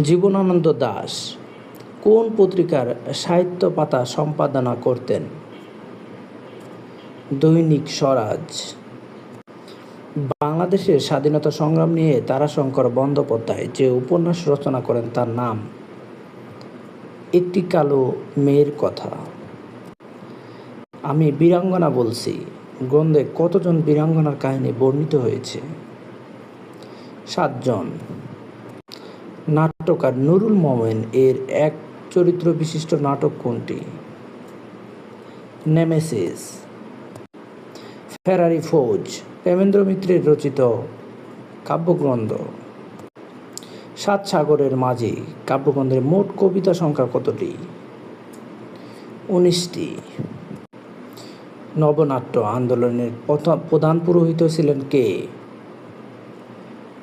জীবনানন্দ দাশ কোন পত্রিকার সাহিত্য পাতা সম্পাদনা করতেন? দৈনিক স্বরাজ। বাংলাদেশের স্বাধীনতা সংগ্রাম নিয়ে তারাশঙ্কর বন্দ্যোপাধ্যায় যে উপন্যাস রচনা করেন তার নাম একটি কালো মেয়ের কথা। আমি বীরাঙ্গনা বলছি গ্রন্থে কতজন বীরাঙ্গনার কাহিনী বর্ণিত হয়েছে? 7 জন। নাট্যকার নুরুল মোমেন এর এক চরিত্র বিশিষ্ট নাটক কোনটি? নেমেসিস। ফেরারি ফৌজ প্রেমেন্দ্র মিত্রের রচিত কাব্যগ্রন্থ। 7 সাগরের মাঝি কাব্যগ্রন্থের মোট কবিতা সংখ্যা কতটি? 19টি। নবনাট্য আন্দোলনের প্রধান পুরোহিত ছিলেন কে?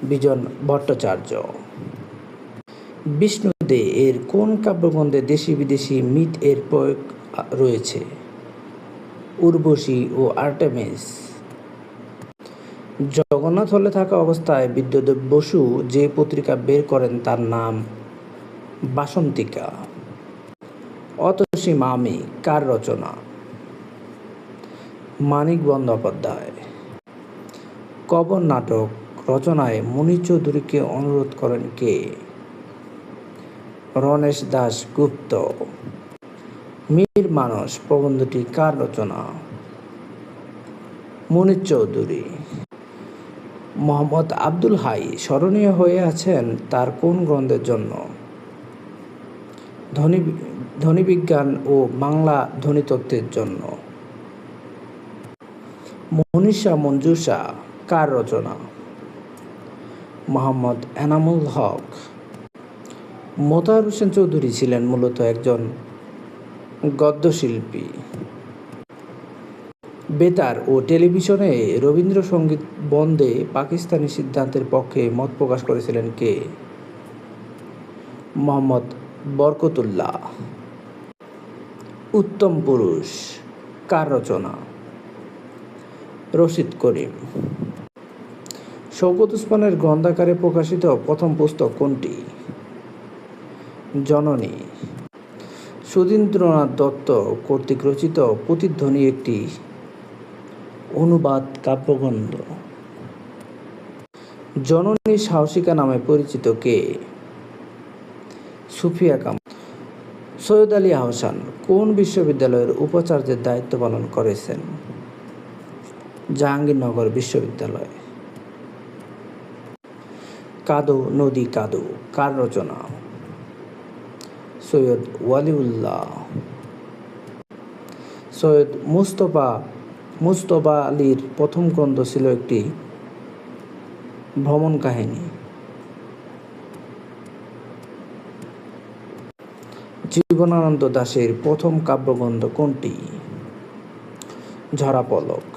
বিজন ভট্টাচার্য। বিষ্ণু দে এর কোন কাব্যগ্রন্থে দেশি বিদেশি মিথ এর প্রয়োগ রয়েছে? উর্বশী ও আর্টেমিস। জগন্নাথ হলে থাকা অবস্থায় বিদ্যাদেব বসু যে পত্রিকা বের করেন তার নাম বাসন্তিকা। অতসী মামি কার রচনা? মানিক বন্দ্যোপাধ্যায়। কবর নাটক রচনায় মুনীর চৌধুরীকে অনুরোধ করেন কে? রণেশ দাশগুপ্ত। মীর মানস প্রবন্ধটি কার রচনা? মুনীর চৌধুরী। মোহাম্মদ আব্দুল হাই স্মরণীয় হয়ে আছেন তার কোন গ্রন্থের জন্য? ধ্বনিবিজ্ঞান ও বাংলা ধ্বনিতত্ত্বের জন্য। মনীষা মঞ্জুষা কার রচনা? মোহাম্মদ এনামুল হক। মোতাহার হোসেন চৌধুরী ছিলেন মূলত একজন গদ্যশিল্পী। বেতার ও টেলিভিশনে রবীন্দ্রসঙ্গীত বন্ধে পাকিস্তানি সিদ্ধান্তের পক্ষে মত প্রকাশ করেছিলেন কে? মোহাম্মদ বরকতুল্লাহ। উত্তম পুরুষ কার রচনা? রশিদ করিম। শওকত ওসমানের গ্রন্থাকারে প্রকাশিত প্রথম পুস্তক কোনটি? জননী। সুধীন্দ্রনাথ দত্ত কর্তৃক রচিত প্রতিধ্বনি একটি অনুবাদ কাব্যগ্রন্থ। জননী সাহসিকা নামে পরিচিত কে? সুফিয়া কামাল। সৈয়দ আলী আহসান কোন বিশ্ববিদ্যালয়ের উপাচার্যের দায়িত্ব পালন করেছেন? জাহাঙ্গীরনগর বিশ্ববিদ্যালয়। কাদো নদী কাদো কার রচনা? সৈয়দ ওয়ালিউল্লাহ। সৈয়দ মুজতবা আলীর প্রথম গ্রন্থ ছিল একটি ভ্রমণ কাহিনী। জীবনানন্দ দাশের প্রথম কাব্যগ্রন্থ কোনটি? ঝরা পলক।